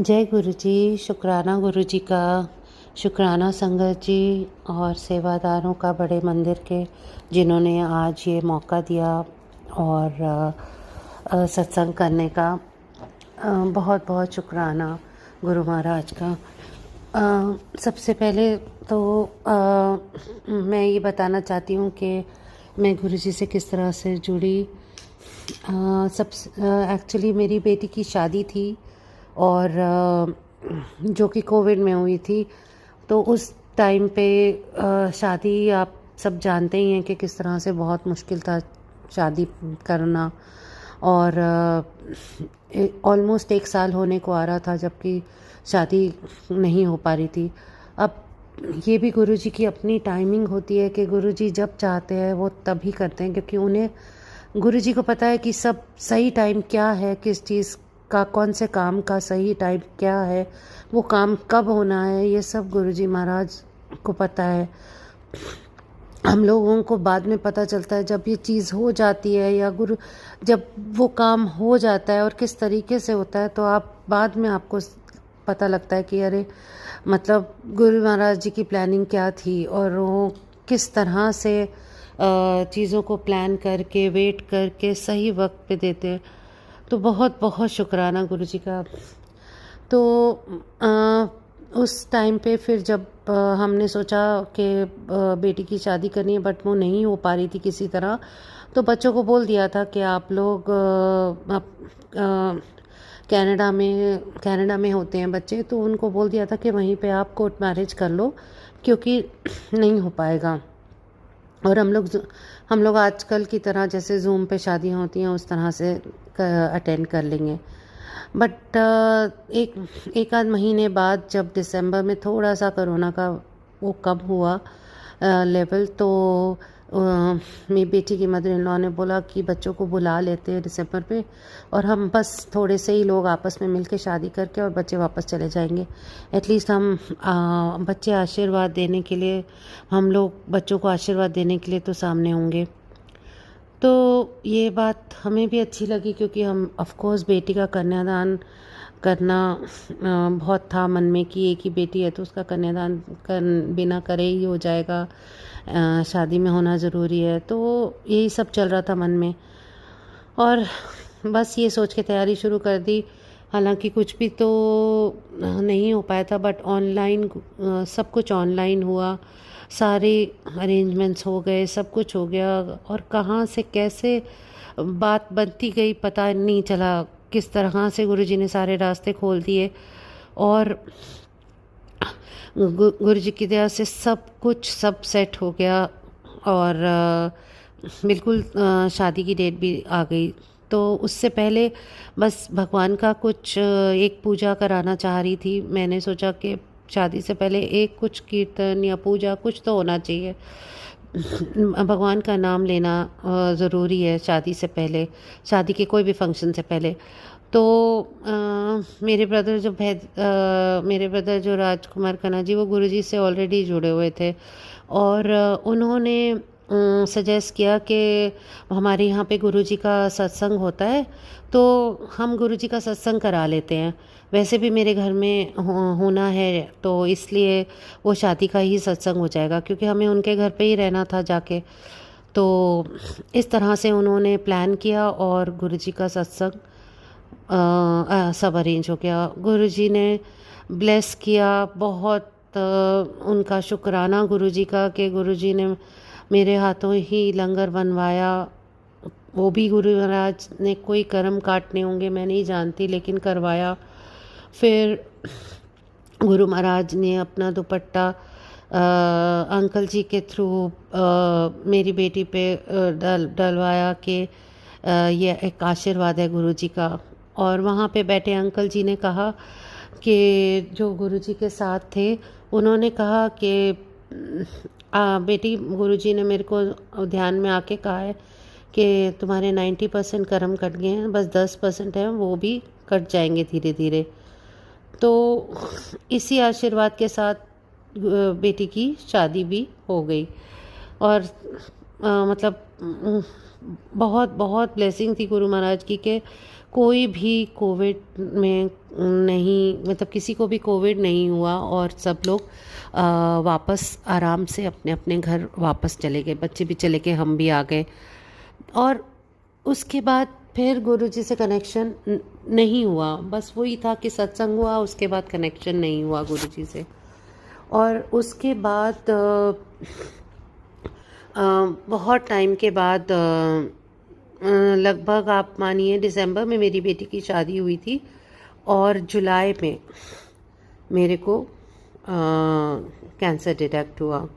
जय गुरु जी। शुक्राना गुरु जी का, शुक्राना संगत जी और सेवादारों का बड़े मंदिर के, जिन्होंने आज ये मौका दिया और सत्संग करने का। बहुत बहुत शुक्राना गुरु महाराज का। सबसे पहले तो मैं ये बताना चाहती हूँ कि मैं गुरु जी से किस तरह से जुड़ी। सब एक्चुअली मेरी बेटी की शादी थी और जो कि कोविड में हुई थी। तो उस टाइम पे शादी आप सब जानते ही हैं कि किस तरह से बहुत मुश्किल था शादी करना। और ऑलमोस्ट 1 साल होने को आ रहा था जबकि शादी नहीं हो पा रही थी। अब ये भी गुरुजी की अपनी टाइमिंग होती है कि गुरुजी जब चाहते हैं वो तभी करते हैं, क्योंकि उन्हें गुरुजी को पता है कि सब सही टाइम क्या है, किस चीज़ का, कौन से काम का सही टाइम क्या है, वो काम कब होना है, ये सब गुरुजी महाराज को पता है। हम लोगों को बाद में पता चलता है जब ये चीज़ हो जाती है, या जब वो काम हो जाता है और किस तरीके से होता है, तो आप बाद में आपको पता लगता है कि अरे मतलब गुरु महाराज जी की प्लानिंग क्या थी और वो किस तरह से चीज़ों को प्लान करके वेट करके सही वक्त पे देते हैं। तो बहुत बहुत शुक्राना गुरु जी का। तो उस टाइम पे फिर जब हमने सोचा कि बेटी की शादी करनी है, बट वो नहीं हो पा रही थी किसी तरह, तो बच्चों को बोल दिया था कि आप लोग कनाडा में होते हैं बच्चे, तो उनको बोल दिया था कि वहीं पे आप कोर्ट मैरिज कर लो, क्योंकि नहीं हो पाएगा। और हम लोग आजकल की तरह जैसे जूम पे शादियाँ होती हैं उस तरह से अटेंड कर लेंगे। बट एक आध महीने बाद जब दिसंबर में थोड़ा सा कोरोना का वो कम हुआ लेवल, तो मेरी बेटी की मदर इन लॉ ने बोला कि बच्चों को बुला लेते हैं दिसंबर पे, और हम बस थोड़े से ही लोग आपस में मिलके शादी करके और बच्चे वापस चले जाएंगे। एटलीस्ट हम बच्चे आशीर्वाद देने के लिए, हम लोग बच्चों को आशीर्वाद देने के लिए तो सामने होंगे। तो ये बात हमें भी अच्छी लगी, क्योंकि हम ऑफ कोर्स बेटी का कन्यादान करना बहुत था मन में कि एक ही बेटी है तो उसका कन्यादान बिना करे ही हो जाएगा, शादी में होना ज़रूरी है। तो यही सब चल रहा था मन में, और बस ये सोच के तैयारी शुरू कर दी। हालांकि कुछ भी तो नहीं हो पाया था, बट ऑनलाइन सब कुछ ऑनलाइन हुआ, सारे अरेंजमेंट्स हो गए, सब कुछ हो गया। और कहाँ से कैसे बात बनती गई पता नहीं चला, किस तरह से गुरुजी ने सारे रास्ते खोल दिए। और गुरुजी की दया से सब सेट हो गया, और बिल्कुल शादी की डेट भी आ गई। तो उससे पहले बस भगवान का कुछ एक पूजा कराना चाह रही थी। मैंने सोचा कि शादी से पहले एक कुछ कीर्तन या पूजा कुछ तो होना चाहिए। भगवान का नाम लेना ज़रूरी है शादी से पहले, शादी के कोई भी फंक्शन से पहले। तो मेरे ब्रदर जो राजकुमार खन्ना जी, वो गुरुजी से ऑलरेडी जुड़े हुए थे, और उन्होंने सजेस्ट किया कि हमारे यहाँ पे गुरुजी का सत्संग होता है, तो हम गुरुजी का सत्संग करा लेते हैं। वैसे भी मेरे घर में होना है, तो इसलिए वो शादी का ही सत्संग हो जाएगा, क्योंकि हमें उनके घर पे ही रहना था जाके। तो इस तरह से उन्होंने प्लान किया और गुरुजी का सत्संग सब अरेंज हो गया। गुरुजी ने ब्लेस किया। बहुत उनका शुक्राना गुरुजी का कि गुरुजी ने मेरे हाथों ही लंगर बनवाया। वो भी गुरु महाराज ने कोई कर्म काटने होंगे, मैं नहीं जानती, लेकिन करवाया। फिर गुरु महाराज ने अपना दुपट्टा अंकल जी के थ्रू मेरी बेटी पे डलवाया कि ये एक आशीर्वाद है गुरु जी का। और वहाँ पे बैठे अंकल जी ने कहा कि जो गुरु जी के साथ थे, उन्होंने कहा कि बेटी, गुरु जी ने मेरे को ध्यान में आके कहा है कि तुम्हारे 90% कर्म कट गए हैं, बस 10% हैं, वो भी कट जाएंगे धीरे धीरे। तो इसी आशीर्वाद के साथ बेटी की शादी भी हो गई। और मतलब बहुत बहुत ब्लेसिंग थी गुरु महाराज की कि कोई भी कोविड में नहीं, मतलब किसी को भी कोविड नहीं हुआ और सब लोग वापस आराम से अपने अपने घर वापस चले गए, बच्चे भी चले गए, हम भी आ गए। और उसके बाद फिर गुरुजी से कनेक्शन नहीं हुआ, बस वही था कि सत्संग हुआ, उसके बाद कनेक्शन नहीं हुआ गुरुजी से। और उसके बाद बहुत टाइम के बाद लगभग आप मानिए दिसंबर में मेरी बेटी की शादी हुई थी और जुलाई में मेरे को कैंसर डिटेक्ट हुआ।